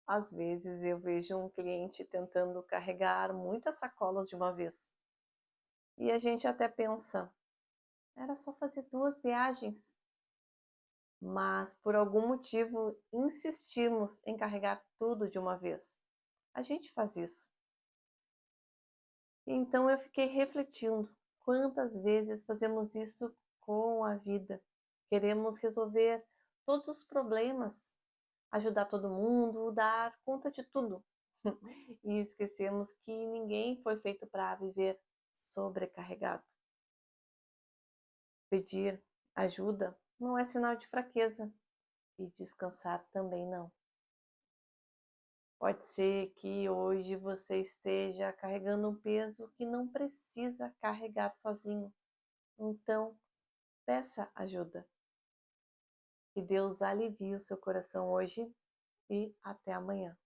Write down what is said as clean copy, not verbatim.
Às vezes eu vejo um cliente tentando carregar muitas sacolas de uma vez. E a gente até pensa, era só fazer 2 viagens. Mas por algum motivo insistimos em carregar tudo de uma vez. A gente faz isso. Então eu fiquei refletindo, quantas vezes fazemos isso com a vida? Queremos resolver todos os problemas, ajudar todo mundo, dar conta de tudo. E esquecemos que ninguém foi feito para viver sobrecarregado. Pedir ajuda não é sinal de fraqueza e descansar também não. Pode ser que hoje você esteja carregando um peso que não precisa carregar sozinho. Então, peça ajuda. Que Deus alivie o seu coração hoje e até amanhã.